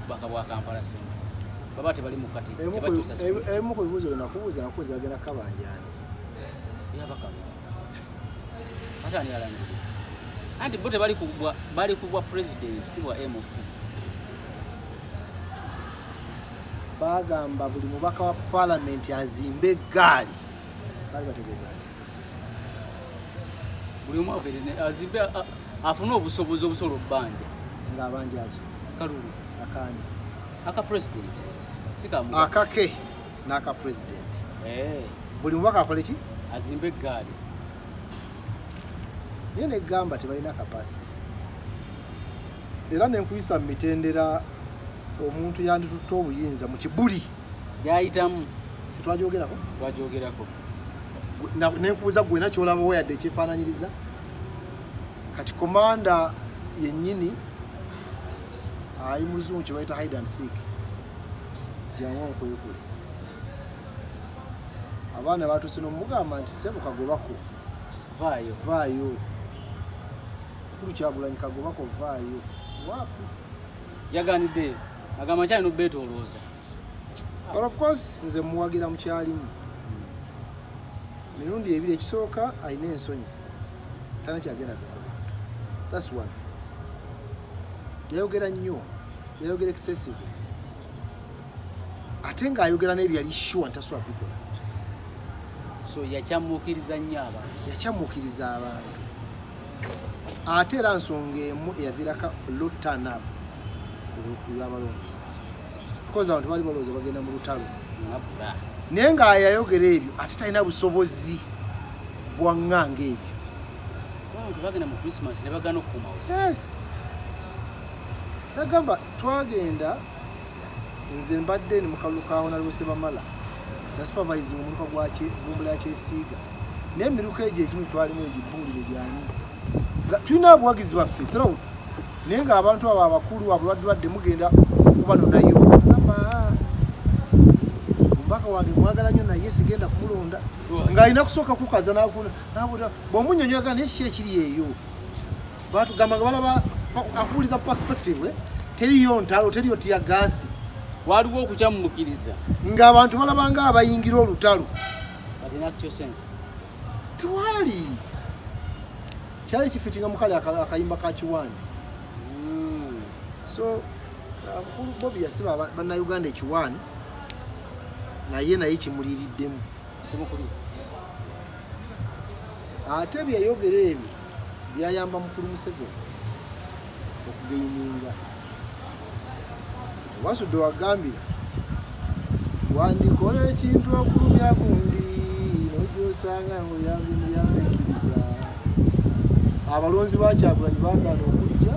baka bwa Kampala Central baba tebali mu kati emu ku bibuzo nakubuza agenda kabanjani yabaka atani alani anti bote bali kubwa president si wa MOP bagamba buli mubaka wa parliament azimbe gaali bali bategezaje buli mubaka azimbe afuna obusobozi obusolo banja ngabanja aje kalulu akani aka president sikamu akake naka president buli mubaka akole ki azimbe gaali yene gamba tebalina capacity era nenkuyisa mitendera omuntu yanditutte obuyinza mu kibuli yayitamu twajogerako nenkubuza gwe nakyolaba weyadde ekyefaananyiriza kati komanda yennyini ali mu luzungu kye bayita hide and seek jangu nkwekule abaana batuuse n'omugamba nti sebo kagobako vaayo kulu Kyagulanyi kagobako vaayo wapi yaganidde agamba kyali n'obeetoolooza but of course nze muwagira mu kyalimu mirundi ebiri ekisooka alina ensonyi tana kyagenda gamba bantu that's one yayogera nnyo yayogera excessively ate ng'ayogera n'ebyali sure ntasobola bikola so yakyamuukiriza nnyo abantu ate era nsonga emu eyaviirako lutana y'abalonzi because abantu bali balowooza bagenda mu lutalo naye ng'ayayogera ebyo ate talina busobozi bwaŋŋanga ebyo bagenda mu Christmas ne bagana okukumawo yes nagamba twagenda nze mbadde ni mukalulu kaawo nalwese bamala na supervising omuluka gumbula ya Kyesiiga naye emiruka egyo egimu twalimu egibuulire gyani tulina abuwagizi baffe throughout naye ng'abantu abo abakulu abulwadde mugenda okubanonayo gamba omubaka wange mwagala nnyo naye sigenda kumulonda ng'alina kusooka kukaza nabuda bw'omunyonyoga naye kiki ekiri eyo batugamba nga balaba akubuliza perspective teriyo ntalo teriyo tia gasi waliwo okukyamumukiriza ng'abantu balabanga abayingira olutalo tiwali kyali kifitinga mukale akayimba ka kiwani so mukulu Bobi yasiba bannayuganda ekiwani naye kimuliiriddemu ate byayogera ebyo byayamba mukulu Museveni okugeyininga wasudde wagambira wandikola ekintu okulumya gundi nojosanga muyambikiriza abalonzi ba Kyagulanyi bagana okujja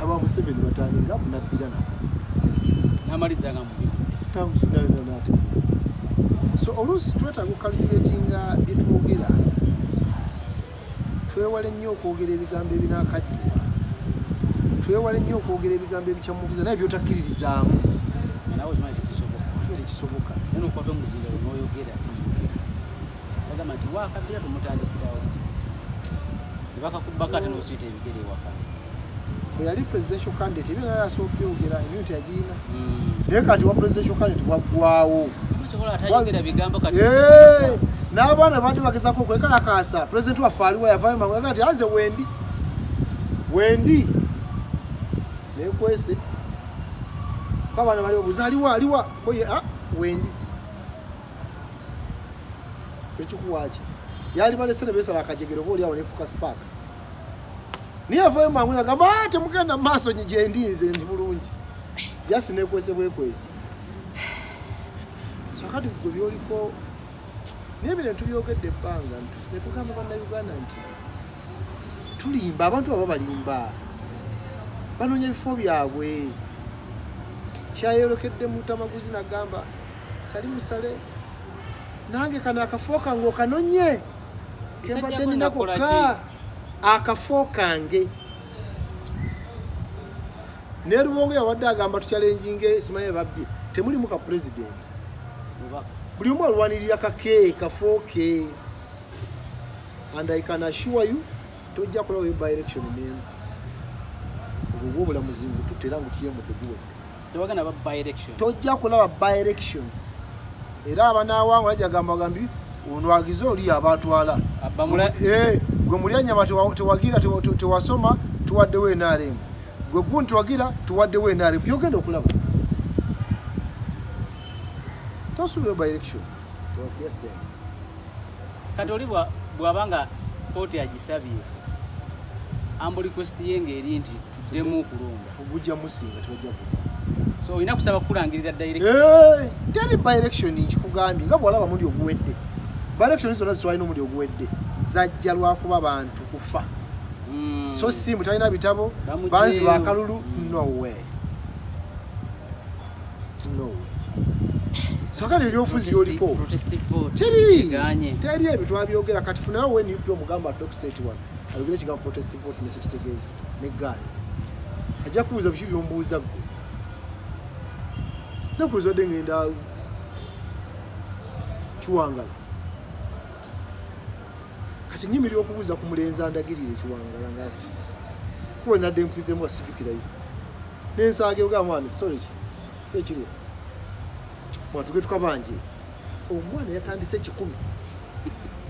aba Museveni batandika kunabbira namalizanga mubi so oluusi twetaaga okukalculatinga byetwogera twewale nnyo okwogera ebigambo ebinaakaddiwa twewale nnyo okwogera ebigambo ebikyamukiza naye byotakkiririzaamu tekisoboka bwe yali presidential candidate ebyo naye asobola byogera immunity yagirina naye kati wa presidential candidate waggwawo n'abaana baadde bagezako okwekalakaasa president waffe aliwo yavayo kati aze wendi Gyeyekwese kwabaana bali obuuza aliwa koye wendi ekikuwaaki yali balese ne beesala akajegero oba oliawo nefuka spark niye avayo mangu yagamba temugenda mu maaso gye ndinze ndi bulungi jasi nekwese bwekwese so kati gwe byoliko niye bino tubyogedde ebbanga ne tugamba bannayuganda nti tulimba abantu baba balimba banoonya ebifo byabwe kyayolekedde mu tamaguzi nagamba sali musale nange kano akafo kange okanonye kembadde nina kokka akafo kange ne Rubongo yawadde agamba tukyalenjinge simaye babbi temulimu ka president buli omu alwanirira kafo ke and I can assure you tojja kulawo by election name ogw'obulamuzi ngututte era ngutiye mu ddeguwe tewagenda ba by election tojja kulaba by election era abanaawanga bajagamba bagambi ono agize oli abatwala gwe mulyanyama tewagira tewasoma tuwaddewo NRM gwe gundi tewagira tuwaddewo NRM byogenda okulaba tosuubira by election tewakuya sente kati oli bw'abanga kooti agisabye ambu request ye ng'eri nti tuddemu okulonda ogujja musinga tebajja kuba so olina kusaba kulangirira direct teri by election nkikugambye nga bw'olaba muli oguwedde by election zonna zitwalina omuli oguwedde zajja lwakuba bantu kufa so simbu talina bitabo banzi bakalulu no way so kale ebyobufuzi byoliko teri ebyo twabyogera kati funawo weni yupi omugamba atokuseti wano ayogera ekigambo protestive vote nekyo kitegeeza neggaani ajja kubuuza biki byombuuza gwe nakubuuza wadde ngenda Kiwangala kati nyimirira okubuuza ku mulenzi andagirire Kiwangala ngasi kuwe nadde mpitemu asijjukirayo nensage ogamba mwana storage kyekiriwo mwatuge tukabanje omwana yatandise 10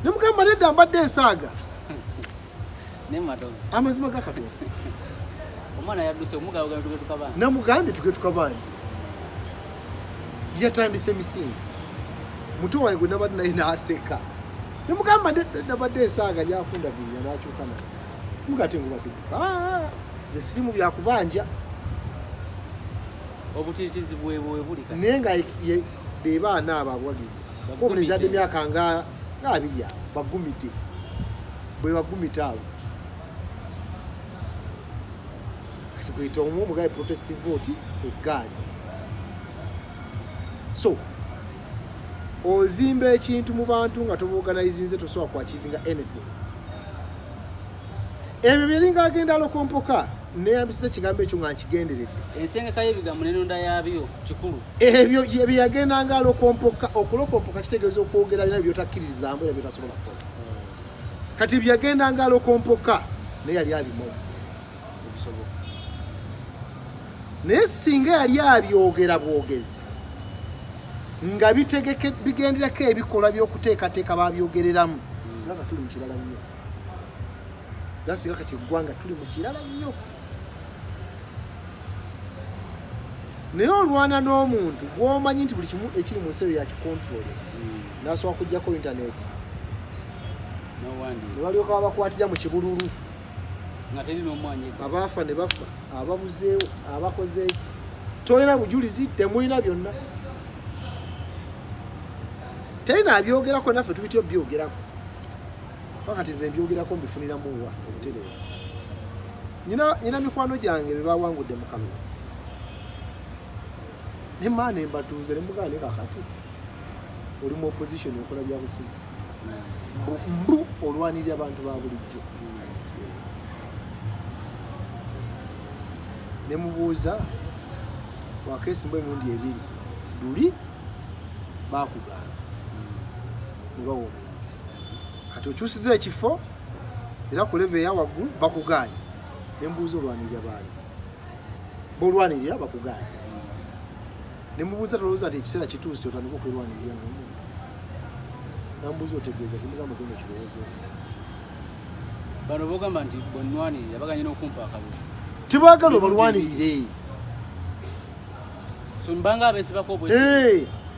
nemugamba nedda mbadde ensaaga nemadogo amazima gakatonda omwana yadduse omugabo gwe tuge tukabanje namugambye tuge tukabanje yatandise misingi mutu wange nabadde naye naaseka nemugamba nabadde ensaaga lyakundagirira nakyukana mugate ngubadde ze sirimu byakubanja obutitizi bwebwe buli naye nga beba anaaba abawagizi omulenzi adde emyaka nga 2 bagumite bwe bagumite abo kati kwita omugabe protestive vote eggaali so ozimba ekintu mu bantu nga toboganizinze tosobola kuachivinga anything ebyo byeringa agenda lokompoka neyambisa ekigambo ekyo nga nkigenderedde ensengeka y'ebigambo n'enonda yabyo kikulu ebyo byagenda nga lokompoka okulokompoka kitegeeza okwogera bina byotakkiririzambu era byotasobola kukola kati byagenda nga lokompoka naye yali abimanya naye singa yali abyogera bwogezi nga bigenderako ebikola by'okuteekateeka babyogereramu singa tuli mu kirala nnyo singa kati eggwanga tuli mu kirala nnyo naye olwana n'omuntu gw'omanyi nti buli kimu ekiri mu nsi eyo yakikontrole nasobola kujjako intaneti ne balyoka babakwatira mu kibululu abaafa ne bafa ababuzeewo abakoze eki tolina bujulizi temulina byonna terina abyogerako naffe tubityo byogerako wakati nze mbyogerako mbifuniramu wa obutereevu nyina mikwano gyange bebawangudde mu kalulu ne maana embatuuze ne mugane kakati oli mu opposition okola byabufuzi mbu olwanirira abantu ba bulijjo ne mubuuza wakeesimba emirundi 2 luli bakugaana ne bawa omulala kati okyusiza ekifo era ku leve eya waggulu bakugaanye ne mubuuza olwanirira baani bolwanirira bakugaanye ne mubuuza tolowooza nti ekiseera kituuse otandika okwerwanirira n'omuntu nambuuza otegeeza kimugamba genda kirowoozeeko bano bogamba nti bwenwanirira baganye n'okumpa akalulu tebagala obalwanirire so mbanga abesibako bwe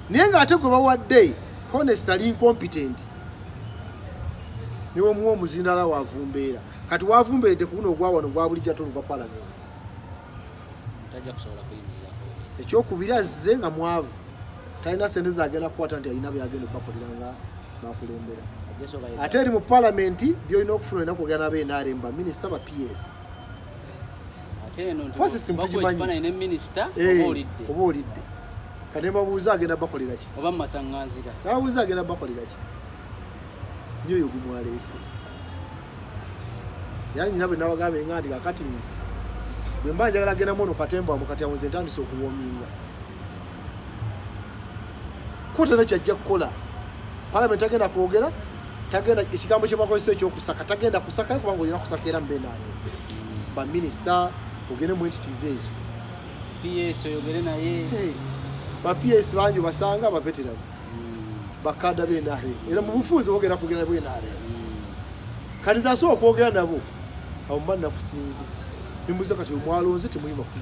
naye ng'ate gwe bawadde honest ali incompetent niwe muwa omuzindala wavumbeera kati wavumbeeredde ku guno ogwa wano gwa bulijjo ate olugwa palamenti tajja kusobola kuyimirirako ekyokubiri azze nga mwavu talina sente zagenda kukwata nti alina byagenda okubakolera nga bakulembera ate eri mu palamenti byolina okufuna olina kwogera nabo NRM baminisita ba PS oba olidde kane babuuza agenda bakolera ki oba masaŋŋanzira babuuza agenda bakolera ki nyoyo gumwaleese yani nyina bwe nabagamba nga nti kakati nze bwe mba njagala agenda muno katemba mu kati amuze ntandise okuwoominga kotera kyajja kukola palamenti agenda kwogera tagenda ekigambo kye bakozesa ekyokusaka tagenda kusaka kubanga olina kusaka era mbenaale baminisita ogende mu entities ezo PS oyogere naye ba PS banyu basanga ba veteran bakada benare era mu bufuzi bogera kugenda bwenare kati zaso okwogera nabo abo mbanna kusinze nimbuza kati omwalonze temuyima ku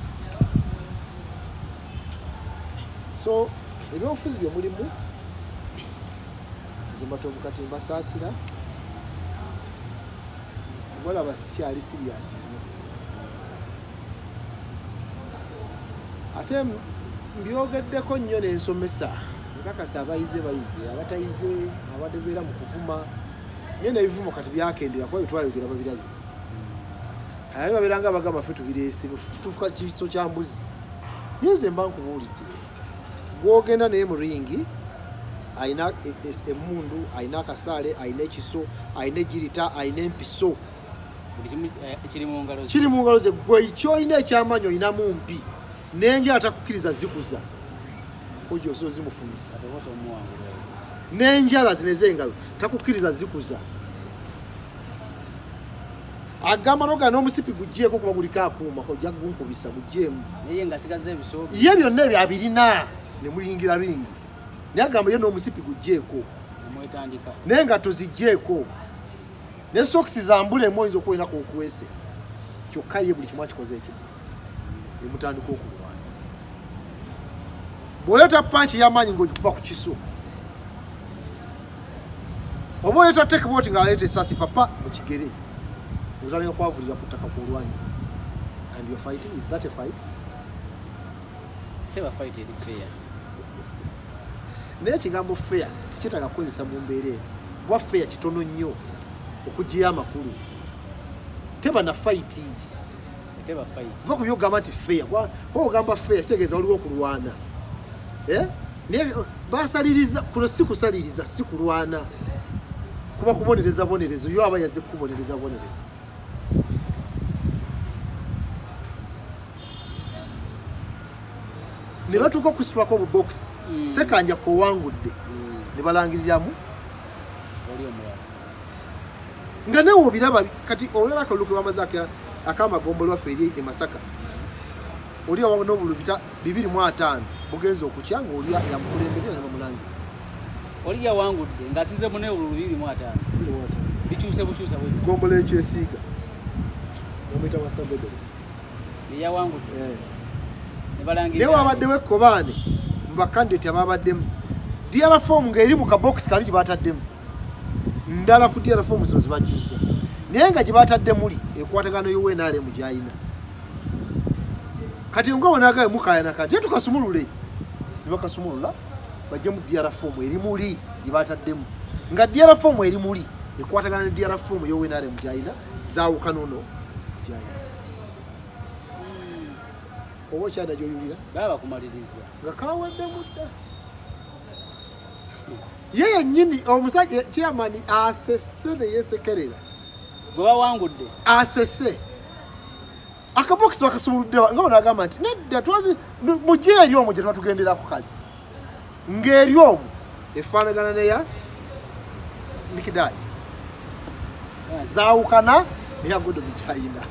so ebyobufuzi bye mulimu zimatovu kati mbasasira wala basikyali serious ate mbyogeddeko nnyo n'ensomesa nkakasa abayize abatayize abadebeera mu kuvuma nina ebivumo kati byakendera kuba bitwayogera babirabye ali babeeranga abagamba ffe tubireese tufuka kiso kya mbuzi nyeze mba nkubuulidde gwogenda naye mu ringi ayina emundu ayina akasaale ayina ekiso ayina egirita ayina empiso kiri mu ngalo ze gwe kyolina ekyamanyi olina mumpi nenjala takukkiriza zikuza ojo osozi mufumisa nenjala zineze engalo takukkiriza zikuza agamba noga n'omusipi gujjeeko kuba guliko akuuma ojja gunkubisa gujjeemu ye byonna ebyo abirina ne muyingira ringi naye agamba ye n'omusipi gujjeeko naye nga tozijjeeko ne sokisi zambulemu oyinza okuwena kwokuwese kyokka ye buli kimu akikoze ekyo emutandika okulwana bw'oleeta panki y'amaanyi ng'ogikuba ku kiso oba oleeta tekeboti ng'aleeta esasi papa mu kigere otandika kwavulira ku ttaka kw'olwanya and you're fighting. Is that a fight? Fight is fair. Naye kigambo fair kitaaga kukozesa mu mbeera eno bwa fair kitono nnyo okugiya amakulu teba na fight va ku byogamba nti fair kwa ogamba fair kitegeeza waliwo okulwana naye basaliriza kuno si kusaliriza si kulwana kuba kubonereza bonerezo yo aba yaze kubonereza bonerezo ne batuuka okusitulako mu box sekanja kowangudde ne balangiriramu nga newo obiraba kati olwera akaluke bamaze akamagombolo waffe eri e Masaka oli awo n'obulubita 2.5 bugenza okukya ng'oli yamukulemberera ne bamulangira oli yawangudde ng'asize mu n'obululu 2.5 bikyuse bukyusa bwe gombolo ekyesiiga bamuyita Master Bedroom yawangudde ne wabaddewo ekkobaane mu bakandidate ababaddemu DR form ng'eri mu kabox kali gye baataddemu ndala ku DR form zino zibajjuza naye nga gye baatadde muli ekwatagano y'UNRM gy'ayina kati nga bonagaye mukayana kati tukasumulule ne bakasumulula bajje mu DR form eri muli gye baataddemu nga DR form eri muli ekwatagana ne DR form y'UNRM gy'ayina zaawukanono gy'ayina oba okyanda gy'oyulira baba kumaliriza nga kawadde mudda ye yennyini omusajja chairman asese ne yeesekerera gwe bawangudde asese akabokisi bakasumuluddewa nga bonagamba nti nedda twazi mujje eri omwo gye twatugenderako kale ng'eri omwo efaanagana neya mikidadi zaawukana neya Godoni gy'ayina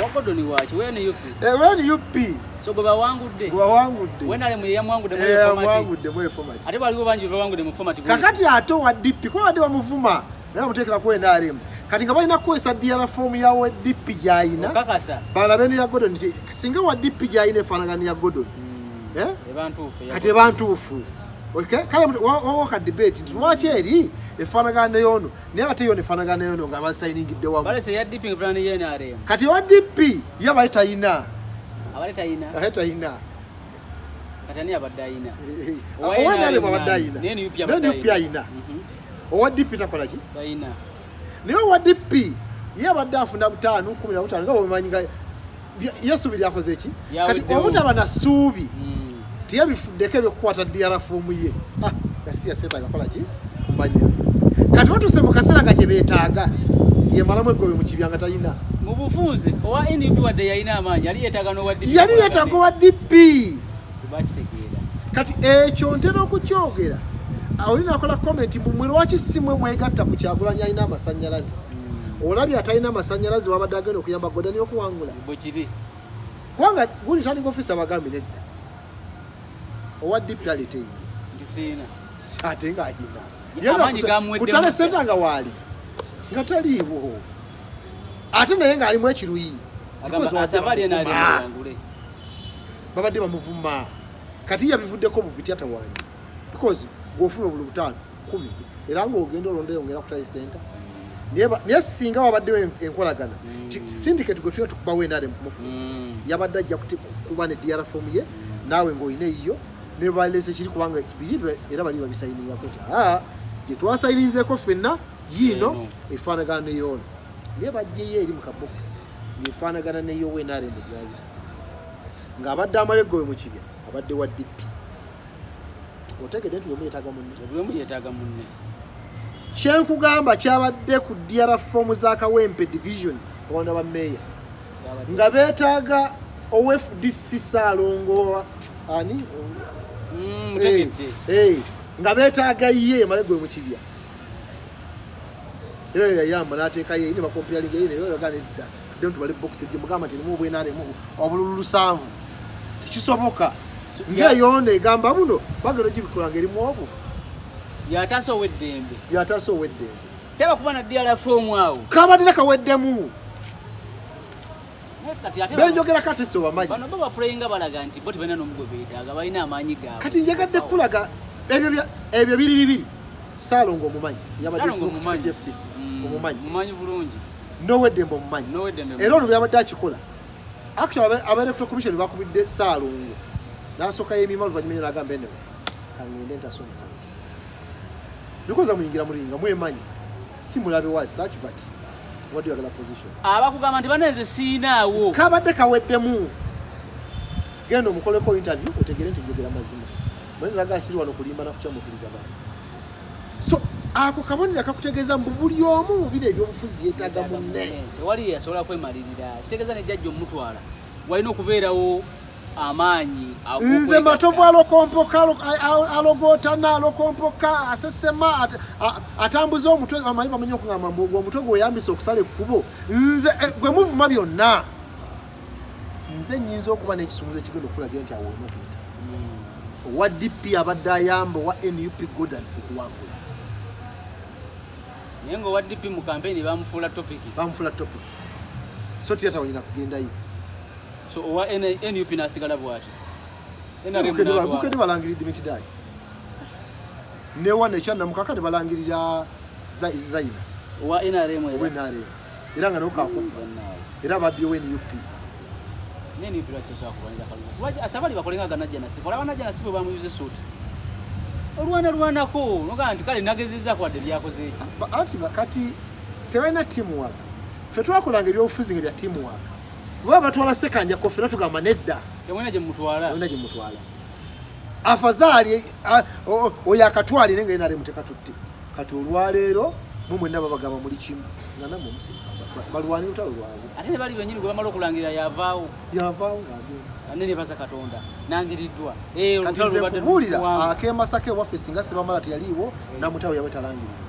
wagodoni waki weni yupi so gwe bawangudde wenale mu yamwangudde mu format ate baliwo bangi bawangudde mu format kakati ate wa DP kwa wadde bamuvuma naye muteekera ku NRM kati nga balina kukozesa DR form ya wa DP gy'ayina kakasa balabe ne ya Godoni singa wa DP gy'ayina efaanagana ya Godoni kati ebantuufu kale wawaka debate nti lwaki eri efaanagana neyono naye ate yo nefaanagana neyono nga basayiningidde wamu kati wa DP yabali tayina tayina owenaremu abadde ayina NUP ayina owa DP takola ki naye owa DP ye abadde afuna 5-15 nga bwemanyi nga yesuubiri akoze ki kati obutaba na ssuubi tiyabifuddeko ebyokukwata DR form ye gasiya seetaaga kola ki kumanya kati batuse mu kaseera nga gye beetaaga yemalamu eggobe mu kibyanga tayina mu bufunze owa NUP wadde yalina amaanyi yali yeetaaga n'owa DP yali yeetaaga owa DP bakitegeera kati ekyo ntera okukyogera olina akola comment mwe lwaki si mwe mwegatta ku Kyagulanyi alina amasannyalaze olabye atalina amasannyalaze wabadde agenda okuyamba godani okuwangula bwe kiri kubanga guli returning officer abagambi nedda owa DP aleteeyi ndisiina ate ng'agina amaanyi gamuwedde kutale senta nga waali nga taliiwo ate naye ng'alimu ekiruyi babadde bamuvuma kati yabivuddeko bubiti atawanyi because gw'ofuna obuli 5 10 era ng'ogenda olonda yongera kutale senta naye singa wabaddewo enkolagana syndicate gwe tulina tukubawo endaale mufu yabadde ajja kuba ne DR form ye naawe ng'olina eyiyo ne balese kiri kubanga biri era bali babisayiningako nti gye twasayinizeko ffenna yiino efaanagana neyono naye bajjeyo eri mu kabokisi ng'efaanagana neyo wenaale mu gyali ng'abadde amaleggowe mu kibya abadde wa DP otegedde nti buli omu yeetaaga munne kyenkugamba kyabadde ku DR form za Kawempe division abaana ba meeya nga beetaaga OFDC Saalongo ani nga beetaaga ye amaleggowe mu kibya era yayamba n'ateeka ye ne bakompiyalinga ye neyoyagana edda tudde ntubale bokisi gye mugamba nti nimu obwenaalemu obululu 7 tekisoboka ng'eyonda egamba buno bagenda gibikulanga erimu obwo yataasa ow'eddembe teba kuba na DR form awo kabadde kaweddemu benjogera kati so bamanyi bano baba prayinga balaga nti bo tebana n'omugo beetaaga balina amaanyi gaabwe kati njagadde kulaga ebyo biri bibiri Saalongo omumanyi yabadde FDC omumanyi bulungi n'Owedembe omumanyi era olwo byabadde akikola actually abaelectoral commission bakubidde Saalongo n'asooka y'emima oluvannyuma n'agamba enewe kangende ntasa omusajja bikoza muyingira mulinga mwemanyi si mulabe wa search but what do you have position abakugamba nti banenze siinaawo kabadde kaweddemu genda omukoleko interview otegere nti njogera mazima mwezi agasiri wano kulimba na kukyamukiriza bana so ako kabonera kakutegeeza mbu buli omu bino ebyobufuzi yeetaaga munne tewali yasobola kwemalirira kitegeeza ne jjajja omutwala walina okubeerawo amaanyi nze matovu alogootana alokompoka asistema atambuza omutwe amanyi bamenye okugamba mbu omutwe gweyambisa okusala ekkubo nze gwe muvuma byonna nze nnyinza okuba n'ekisumuzo ekigenda okulagira nti awoona okuyita owa DP abadde ayamba owa NUP Godan okuwangula naye nga owa DP mu kampeyini bamufuula topic so tiyatawanyina kugendayo so owa NUP n'asigala bw'ati bukedi balangiridde Mikidayi newa nekyana mukaka ne balangirira Zaina owa NRM era nga nokakubba era babyewo NUP asabali bakolenga ganajja nasifu olaba najja nasifu bamuyuze suuti olwanako nogaa nti kale nagezezza kwadde byakoze eki anti kati tebalina teamwork ffe twakolanga ebyobufuzi nga bya teamwork baba batwala sekanja kofera tugamba nedda temwena gye mutwala afazaali oyo akatwalire nga yenale mutekatutte kati olwaleero mumwenna babagamba muli kimu nga namwe omusiga balwani lutalo lwabwe ate ne bali benyini gwe bamala okulangirira yavaawo ng'agenda ne baza Katonda nangiriddwa kati nze nkubuulira akemasaka ewaffe singa sibamala teyaliiwo namutawe yawe talangirirwa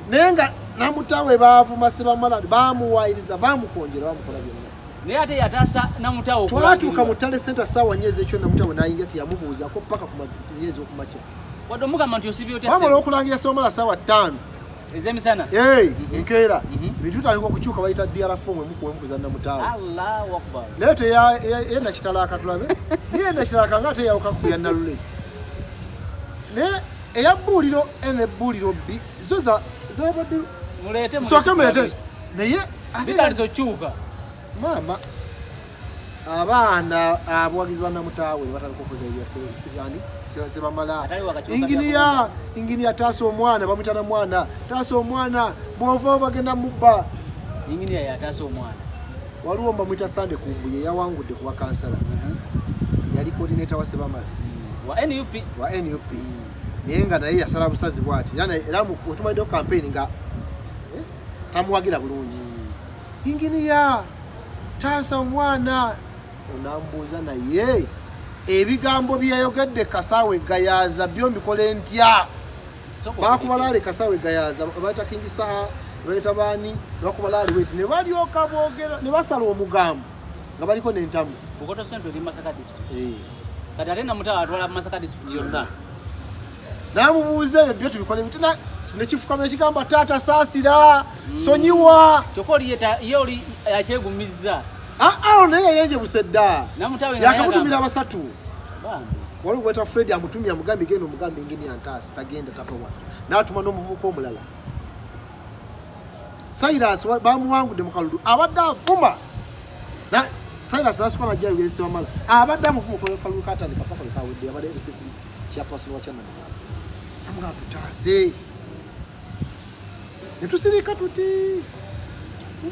naye nga namutawe baavuma sibamala bamuwaayiriza bamukonjera bamukola byonna naye ate yataasa namutawe twatuuka mu ttale senta ssaawa nnyezi ekyo namutawe n'ayingira ti yamubuuzako paka ku myezi okumakya wadde omugamba nti osibye otya bamala okulangira sibamala ssaawa 5 ezemisana enkeera ebintu bitandika okukyuka bayita DR form emukuwemu kuzanna mutaawe Allahu Akbar naye yenda kitalaaka tulabe naye yenda kitalaaka nga ate yawuka ku yannalule naye eyabbuuliro n'ebbuuliro B zo zabadde sooke muleete naye bitalizo kyuka maama abaana abawagizi bannamutaawe batandika okwegairira sebamala inginiya taasa omwana bamwitana mwana taasa omwana bw'ova bagenda mubba inginiya yataasa omwana waliwo mbamwita Sande Kumbuye yawangudde ku bakansala yali coordinator wa Sebamala wa NUP naye nga naye yasala busazi bw'ati era wetumaliddeho campaign nga tamuwagira bulungi inginiya taasa omwana onambuuza naye ebigambo byeyayogedde Kasaawe Gayaza byo mbikole ntya bakubalaale Kasaawe Gayaza bayita baita bani bakubalaali weti ne balyoka boogera ne basala omugambo nga baliko n'entamu Bukoto Central ndi Masaka district kati ate namutawa atwala Masaka district yonna namubuuza ebyo tubikola bitina nekifukamira kigamba taata saasira sonyiwa kyokoli ye oli akyegumizza naye yenje busedda namutawe yakamutumira abasatu waliwo weta Fred amutumye amugambe genda omugambe engini antaasi tagenda tapawa n'atuma n'omuvubuka omulala Cyrus bamuwangudde mu kalulu abadde avuma Cyrus nasukwa najja yugeresebwa mala abadde amuvuma ku kalulu katandika paka lekawedde abadde ebisefiri kyapasolo wakyana amuga tutaase netusirika tuti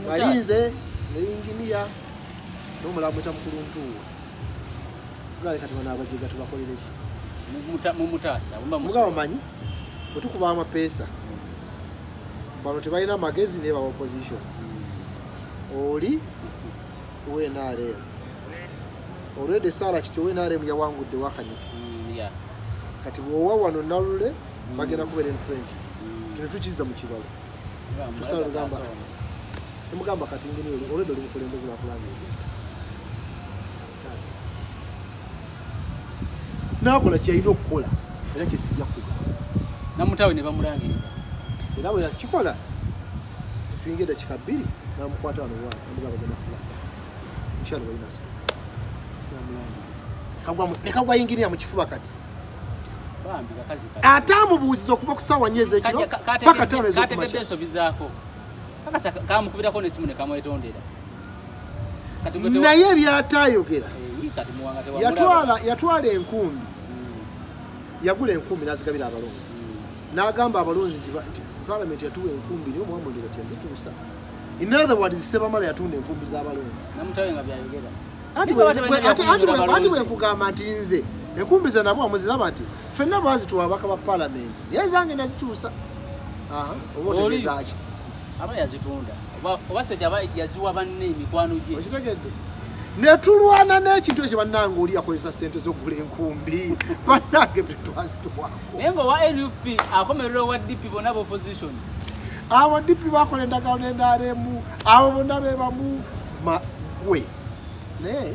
balinze neyinginiya n'omulamu ekyamukuluntuwa gale kati bana abajiga tubakolere ki mumutaasa mugabo manyi bwetukuba amapeesa bano tebalina magezi neba opposition oli UNRM already Sara kiti UNRM yawangudde wakanyiki kati bwowa wano nalule bagenda kubeera entrenched tunetukiza mu kibalo tusala lugamba emugamba kati ngini oli already oli mukulembeze bakulangira nakola kyalina okukola era kyesijja kukola namutawe ne bamulangira era bwe yakikola tuyingira dakika 2 namukwata wano wano bagenda kulanga nkyalo balina sto namulangira nekagwa yingiriya mu kifuba kati bambi kakazi ate amubuuziza okuva ku ssaawa nyezi ekiro paka ttaano ez'okumakya ensobizaako kakasa kamukubirako n'essimu ne kamwetondera naye ebyataayogera yatwala enkumbi yagula enkumbi n'azigabira abalonzi n'agamba abalonzi nti Parliament yatuwa enkumbi niyo muwamwendeza tyazituusa in other words Sebamala yatunda enkumbi z'abalonzi namutawe nga byayogera ati bwekugamba nti nze enkumbi ze nabwo amuziraba nti ffenna baazituwa abaka ba Parliament naye zange nazituusa oba otegezaaki aba yazitunda oba sejja aba yaziwa banne emikwano gye okitegedde netulwana n'ekintu ekyo bannange oli yakozesa ssente z'okugula enkumbi bannange betwazituwako naye ngaowa NUP akomerera owa DP bonna b'opposition abo DP bakola endagano n'endaremu abo bonna bebamu gwe naye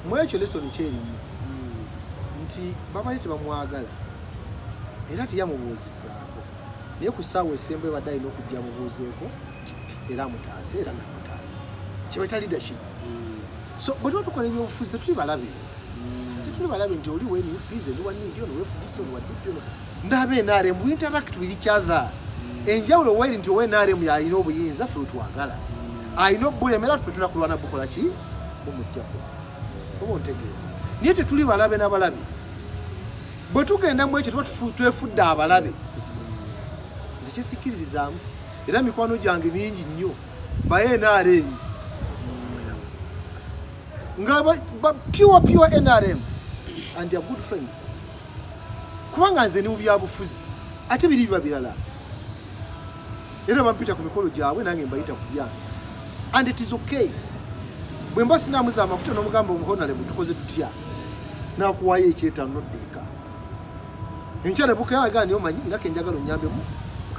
mwekyo lesoni kyerimu nti babali tebamwagala era tiyamubuuzizaako naye ku ssaawa esembe badde alina okujja amubuuzeeko era amutaase era namutaasa kibaita leadership so bwe tuba tukola ebyobufuzi tetuli balabe nti oli wa NUP ndi wa NIDI ono wefugisa ono wa DP ono ndaba NRM we interact with each other enjawulo weri nti NRM yalina obuyinza ffe wetwagala alina obulemera ffe tulina kulwana bukola ki omujjako oba ontegeera naye tetuli balabe n'abalabe bwe tugenda mu ekyo tuba twefudde abalabe nze kyesikiririzaamu era mikwano gyange mingi nnyo ba NRM nga pure NRM and they are good friends kubanga nze ni mu byabufuzi ate biri biba birala era bampita ku mikolo gyabwe nange mbayita ku byange and it is okay bwe mba sinaamuza amafuta n'omugamba omuhonale mutukoze tutya nakuwayo ekyetaano ddeeka enkyala bukayalaga ni omanyi irake njagala onyambemu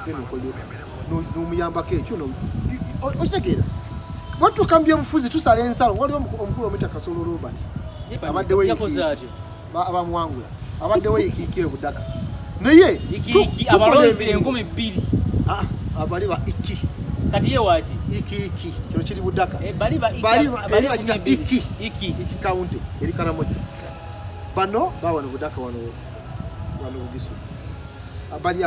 enokoleka n'omuyambako ekyo okitegeera bwatuuka mu byobufuzi tusala ensalo waliwo omukulu omuyita Kasolo Robert abaddewo abamuwangula abaddewo ikiiki ebudaka naye abalonzi 2,000 abali ba iki kati ye waki iki kino kiri budaka bali iki county eri Karamoja bano bawana budaka wano bugisu abali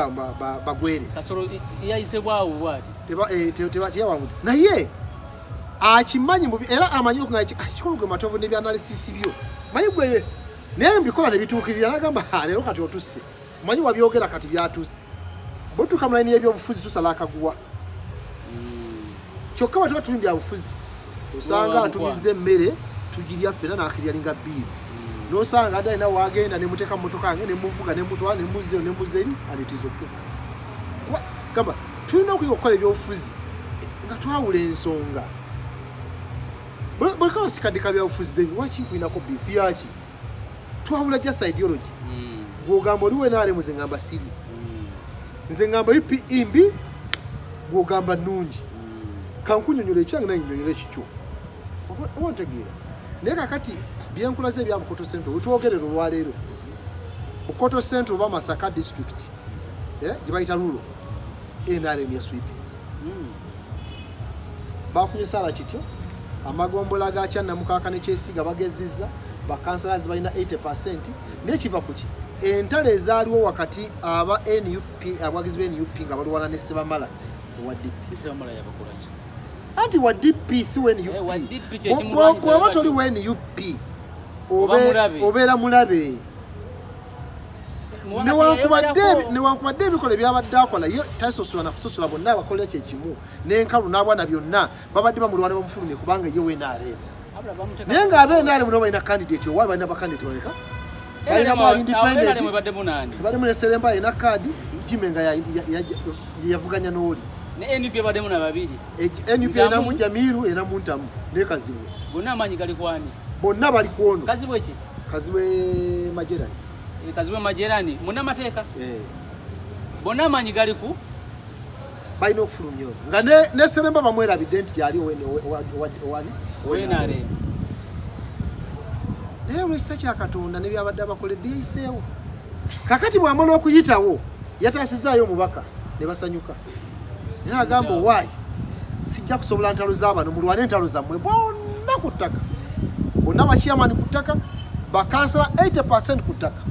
bagwere Kasolo yayisebwawo bwati tebatiyawangu naye akimanyi mubi era amanyi nga kikulu gwe matovu ne byanalisisi byo manyi gwe naye mbikola ne bituukirira nagamba leero kati otusse manyi wabyogera kati byatuuse botuka mulaini y'ebyobufuzi tusala akaguwa kyokka bwe tuba tuli byabufuzi osanga atumize emmere tugirya ffena n'akiryalinga bbiiri n'osanga adda alina waagenda ne muteeka mu mmotoka yange ne muvuga ne mutwala ne muzzeyo ne muzeri alitizoke gamba tulina okuyiga okukola ebyobufuzi nga twawula ensonga bwe kaba sikadika byabufuzi then waki nkulinako biifu yaki twawula just ideology gw'ogamba oli NRM ze ngamba siri nze ngamba UP imbi gwogamba nnungi kankunyonyola ekyange naye nyonyola ekikyo oba ntegeera naye kakati byenkulaze ebya Bukoto Central wetwogerera olwaleero Bukoto Central oba Masaka district gye bayita lulo NRM yaswipinze bafunye sala kityo amagombola ga Kyanna Mukaaka ne Kyesiga bagezizza bakansalazi balina 80% n'ekiva ku ki entale ezaaliwo wakati aba NUP abagizi ba NUP nga balwana ne Sebamala wa DP Sebamala yabakola ki anti wa DP si wa NUP bw'oba toli wa NUP obeera mulabe newankubadde ebikola byabadde akola ye tasosula na kusosula bonna abakolera kyekimu n'enkalu n'abwana byonna babadde bamulwana bamufulumye kubanga ye wenaaremu naye ng'abenaaremu nabo balina candidate owaali balina bakandidate baleka balina mu independent balimu ne Seremba alina kaadi Jime nga yavuganya n'oli NUP baddemu na babiri NUP enamu Jamiru enamu Ntamu ne Kazibwe bonna amanyi gali kwani bonna bali kwono Kazibwe ki Kazibwe Majerani Kazibwe Majerani muna mateeka bonna amanyi gali ku balina okufulumya nga ne Seremba bamwerabidde nti yali wenare naye olw'ekisa kya Katonda ne byabadde abakoledde yayiseewo kakati bw'amala okuyitawo yataasizaayo omubaka ne basanyuka naye agamba owaayi sijja kusobola ntalo z'abano mulwane entalo zammwe bonna ku ttaka bonna bakiyamani ku ttaka bakansala 80% ku ttaka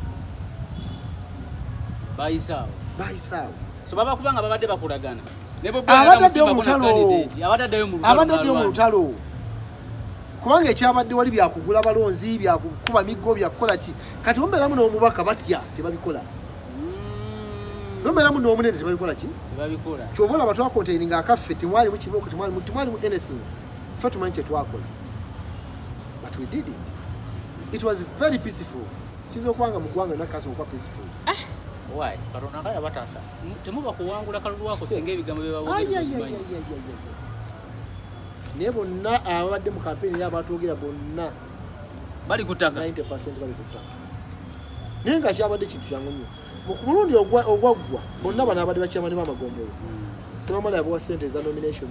bayisaawo so baba kubanga babadde bakulagana abaddeyo mu lutalo kubanga ekyabadde wali byakugula balonzi byakukuba miggo byakukola ki kati mubeeramu n'omubaka batya tebabikola mubeeramu n'omunene tebabikola ki kyova olaba twakontaininga akaffe temwalimu kibuoko temwalimu anything ffe tumanyi kye twakola but we did it was very peaceful kiza okubanga mu ggwanga nakasoma okuba peaceful why Katonda nga yabatasa temuba kuwangula kalulu wako singa ebigambo byebawogera naye bonna ababadde mu kampeni yabatwogera bonna bali kutaka 90% bali kutaka naye nga kyabadde kintu kyangu nnyo ku mulundi ogwaggwa bonna bano abadde bakyamani b'amagombolo Sebamala yabawa ssente eza nomination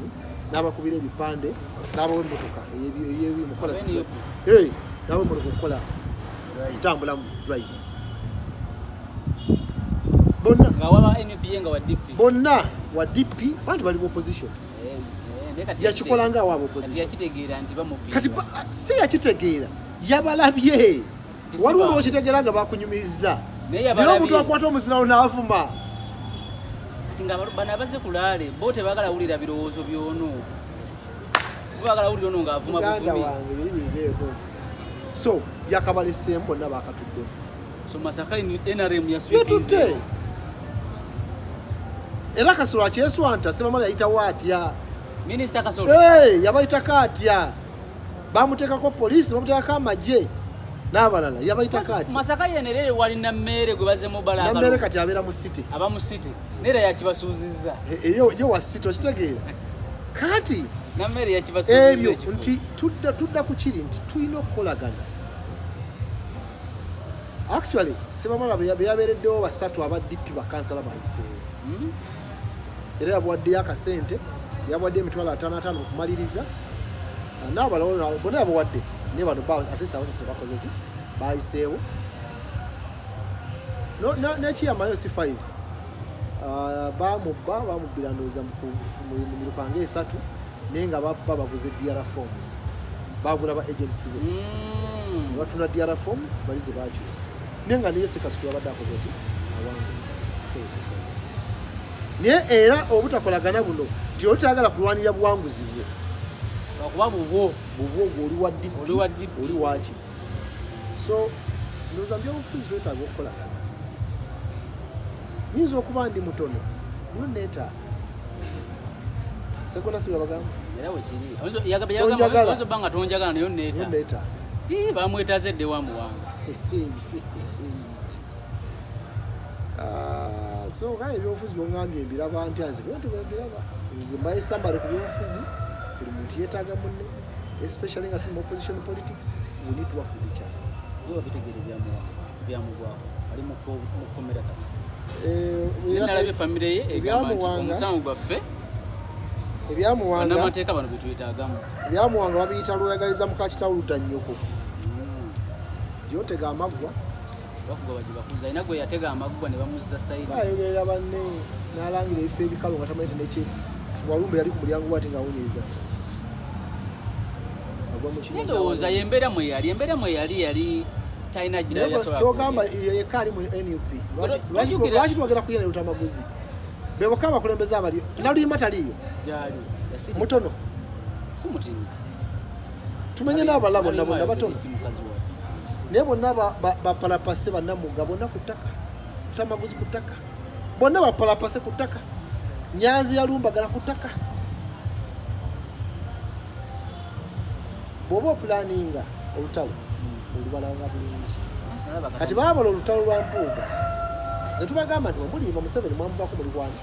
n'abakubira ebipande n'abawa emmotoka eyebimukola n'abawa emmotoka okukola ntambula mu drive bonna wa DP bantu bali mu opposition yakikolanga awaaba opposition kati si yakitegeera yabalabye waliwo n'okitegeera nga bakunyumizza naye omuntu akwata omuzirawo n'avuma kati nga bano abaze ku laale bo tebagala wulira birowoozo byono bagala wulira ono ng'avuma buvumi so yakabaleseemu bonna bakatuddemu so Masaka NRM yaswikirize era Kasolo akyeswanta Sebamala yayitawo atya Minister Kasolo yabayitako atya bamuteekako poliisi bamuteekako amagye n'abalala yabayitako atya Masaka yenerere wali na mmere gwe bazemu balaka na mmere kati abeera mu city aba mu city nera yakibasuuzizza ye wa city okitegeera kati na mmere yakibasuuzizza ebyo nti tudda ku kiri nti tulina okukolagana actually Sebamala beyabeereddewo basatu aba DP bakansala bayiseewo era yabawaddeyo akasente yabawadde emitwalo 55 okumaliriza n'abalala bonna yabawadde naye bano atleast abasase bakoze ki bayiseewo nekiyamalayo si 5 bamubbira ndowooza mu miruka nga 3 naye nga baguze DR forms bagula ba agents be batunda DR forms balize bakyusa naye nga niye Sekasuku yabadde akoze ki awangu naye era obutakolagana buno nti otagala kulwanira buwanguzi bwe okuba bubwo oli waddi oli waki so ndowooza byobufuzi twetaaga okukolagana nyinza okuba ndi mutono niyo neetaaga sekona si babagamba era wekiri banga tonjagala nayo neetaaga bamwetaaze edde wa muwanga so kale ebyobufuzi byongambye mbiraba ntya nze bwentibwembiraba nze mbayisambale ku byobufuzi buli muntu yeetaaga munne especially nga tuli mu opposition politics we need to work with each other bitegeere byamugwako ali mukomera kati nalabe family ye egamba nti omusango gwaffe ebyamuwanga n'amateeka bano betuyitaagamu ebyamuwanga babiyita lweyagaliza mukakitawuluta nnyoko gyotega amaggwa bakuga bagibakuza ayina gwe yatega amaggwa ne bamuzza sayidi ayogerera banne n'alangira ebifo ebikalu nga tamanyi teneke walumbe yali ku mulyango gwate ng'awunyiriza ndowooza embeera mwe yali talina kyogamba yekka ali mu NUP lwaki twagera ku yene lutamaguzi beboka abakulembeze abali naluyima taliyo mutono tumenye n'abala bonna batono naye bonna bapalapase bannamugga bonna ku ttaka tutamaguzi ku ttaka bonna bapalapase ku ttaka Nyanzi yalumbagala ku ttaka bw'oba opulaninga olutalo olubalanga bulungi kati baabala olutalo lwa Mpuuga ne tubagamba nti wemulimba Museveni mwamuvaako muli kwana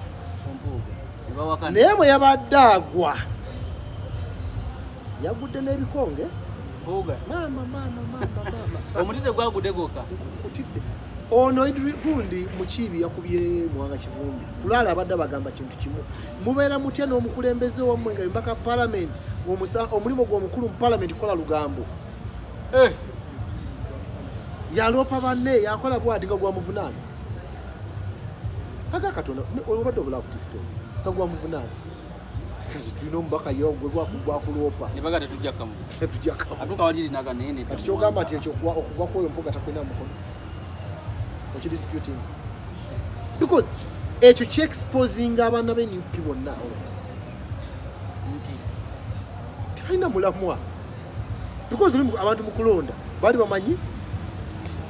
naye bwe yabadde agwa yagudde n'ebikonge maama omutite gwagudde gwokka kutidde ono gundi mukiibi yakubye Mwanga Kivumbi kulala abadde bagamba kintu kimu mubeera mutya n'omukulembeze wammwe nga mbaka palamenti omulimu gw'omukulu mu palamenti kola lugambo yaloopa banne yakola bwati nga gwamuvunaana aga Katonda olubadde obula ku TikTok nga gwamuvunaana kati tulina omubaka yogwe gwakuloopa kati kyogamba nti ekyo okugwa kwoyo Mpuuga takwina mukono disputing because ekyo kyexposing abaana b'NUP bonna almost talina mulamwa because abantu mu kulonda bali bamanyi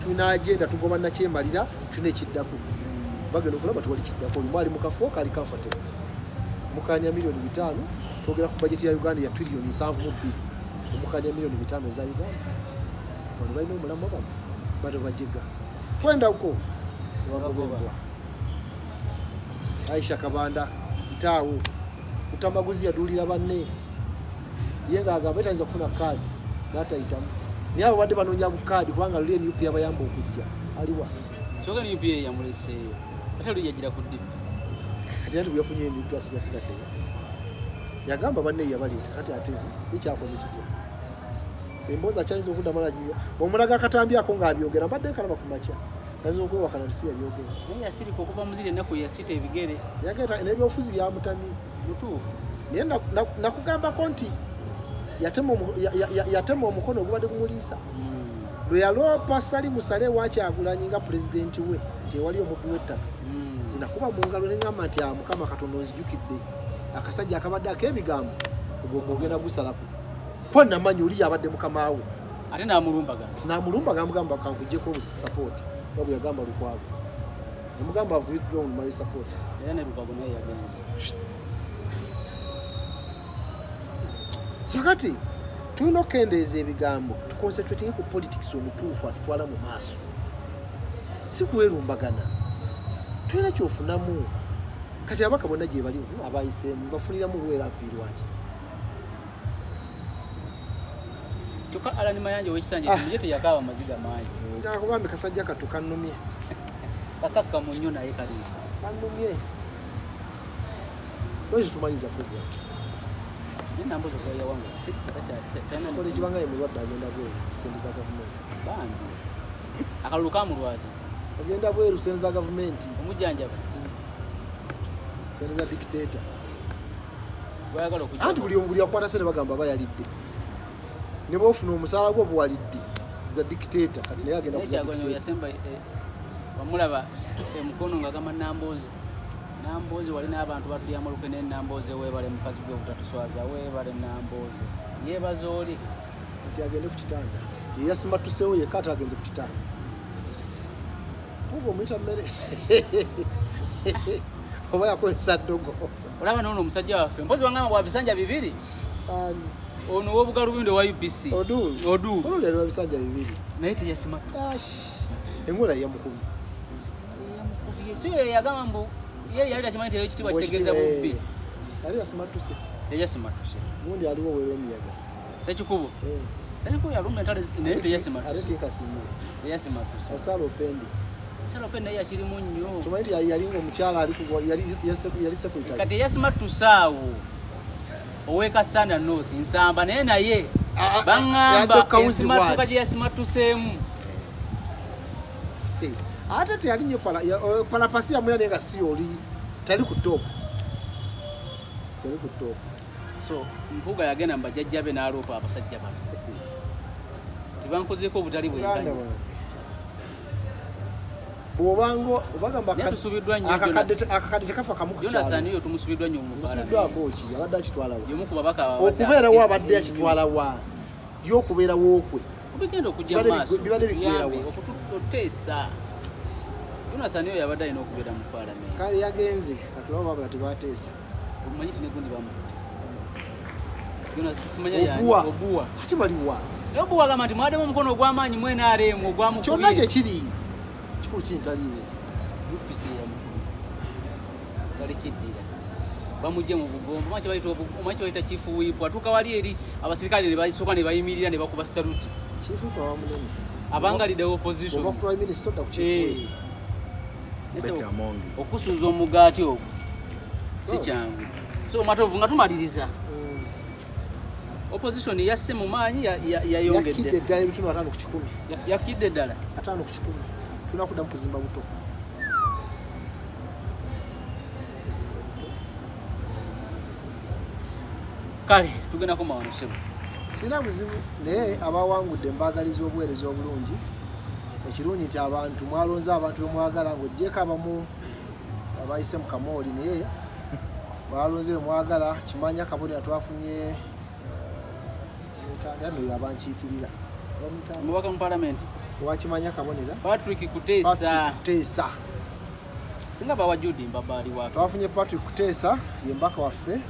tulina agenda tugoba nakyemalira tulina ekiddako bagenda okulaba tuwali kiddako oli mwali mu kafo kali comfortable mukanya milioni 5 twogera ku budget ya Uganda ya trillion 7.2 mukanya milioni 5 za Uganda bali balina omulamwa bado bajiga kwenda huko wagobebwa Aisha Kabanda kitaawo utamaguzi yadulira banne yenga agamba etayinza kufuna kadi n'atayitamu naye abo badde banoonya ku kadi kubanga luli NUP yabayamba okujja aliwa kyoga NUP yamuleseeyo ate luli yagira ku DP kati ati bweyafunye NUP ati yasigaddeyo yagamba banne yabaleeta kati ate ekyakoze kitya emboozi akyayinza okudamala juya bw'omulaga akatambi ako ng'abyogera mbadde nkalaba ku makya yayinza okwewakana nti yabyogera naye yasirika okuva muziri ennaku yasita ebigere yagenda n'ebyobufuzi byamutamye mutuufu naye nakugambako nti yatema omukono ogubadde gumuliisa lwe yaloopa Salimu Sale wa Kyagulanyi nga pulezidenti we nti ewali omuddu w'ettaka zinakuba mu ngalo ne ngamba nti Mukama Katonda onzijukidde akasajja akabadde ak'ebigambo ogenda gusalako kwa namanyi oli yabadde mukama we ate namulumbaga amugamba kankujjeko support wabwe yagamba Lukwago yamugamba withdrawn my support era ne Lukwago naye yagenze so kati tulina okukendeeza ebigambo tukonsentrate ku politics omutuufu atutwala mu maaso si kuwerumbagana tulina kyofunamu kati abaka bonna gye bali abayiseemu bafuniramu buweera nfiirwaki kyokka Alani Mayanja w'ekisanja kimuje teyakaaba amaziga mangi akubambe kasajja katu kannumye kakakkamu nnyo naye kali kannumye lwaki tumaliza program nambo zo kwa wangu sisi tena kole kibanga ye mulwadde agenda bwe sente za government bandi akaluka mulwaza agenda bwe sente za government omujjanja sente za dictator bayagala okujja anti buli akwata sente bagamba bayalidde ne bofuna omusala gwo bwalidde za dictator kati naye agenda kuzza dictator yasemba bamulaba emukono nga kama Namboze wali n'abantu batulyamu lukene Namboze webale mukazi gwe obutatuswaza webale Namboze yebaza oli nti agende ku kitanda ye yasimatusewo yekata agenze ku kitanda pugo mwita mmere oba yakozesa ddogo olaba n'ono omusajja waffe mpozi wangamba bwa bisanja bibiri ono w'obugalubindo wa UPC Odul lero bisanja bibiri naye teyasimatu engola yamukubye si yagamba mbu yeye yali akimanyi teyo kitibwa kitegeeza bubbi yali asimatuse gundi aliwo wewe miyaga sekikubo sekikubo yalumba entale naye teyasimatu areti kasimire teyasimatu asalo pendi Salo pena ya kirimu nnyo. Tumaiti yalinga omukyala yali sekuyita. Kati yasima tusaawo. Oweka sana north nsamba naye bangamba yasima tukaje yasima tuseemu. Ate teyalinye pala pasi ya mwina nenga si oli tali ku top. So mpuga yagenda mbajjajjabe n'aloopa abasajja bano. Tibankozeko obutali bwenganya. Bwobango obagamba akakadde kafa kamu ku kyalo. Jonathan yo tumusubiddwa nnyo mu mpala. Musubiddwa kochi yabadde akitwala wa. Yomu ku babaka wa. Okubeera wa abadde akitwala wa. Yo kubeera wokwe. Obigenda okujja maaso. Bibadde bikwera wa. Okututeesa. Jonathan yo yabadde alina okubeera mu parliament. Kale yagenze atulaba babula tebateesa. Omanyi tinegundi bamu. Jonathan simanya yani obuwa. Ati bali wa. Obuwa gamba nti mwademu omukono ogw'amaanyi mwena aremu ogwamu. Kyonna kye kiri. Kikulu kintaliwe. UPC ya mukulu. Kale kiddira. Bamujje mu bugombo. Omanyi bayita chief whip. Atuuka wali eri abasirikale ne bayisoka ne bayimirira ne bakuba salute. Chief whip wa munene. Abangalidde opposition. Oba prime minister da ku chief whip. Okusuuza omugaati ogwo si kyangu. So matovu nga tumaliriza. Opposition yasse mu maanyi yayongedde. Yakidde ddala ebitunu 5 ku 10. Yakidde ddala 5 ku 10. Tunakuddamu kuzimba buto. Kale tugenda kumawano sebo. Sina buzibu naye abawangudde mbaagaliza obuweereza obulungi. Ekirungi nti abantu mwalonze abantu bemwagala ng'oggyeko abamu abayise mu kamooli naye balonze bemwagala kimanya kabonero twafunye mitandano yabankiikirira. Mubaka mu parliament. Wakimanya kabonero Patrick Kuteesa. Singa bawa Judy mbabali wake. Twafunye Patrick Kuteesa ye mbaka waffe.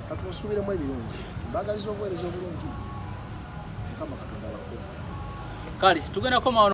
Katumusubiremu ebirungi. Mbaagaliza obuweereza obulungi. Kama Katonda bakulu. Kale tugenda kumawano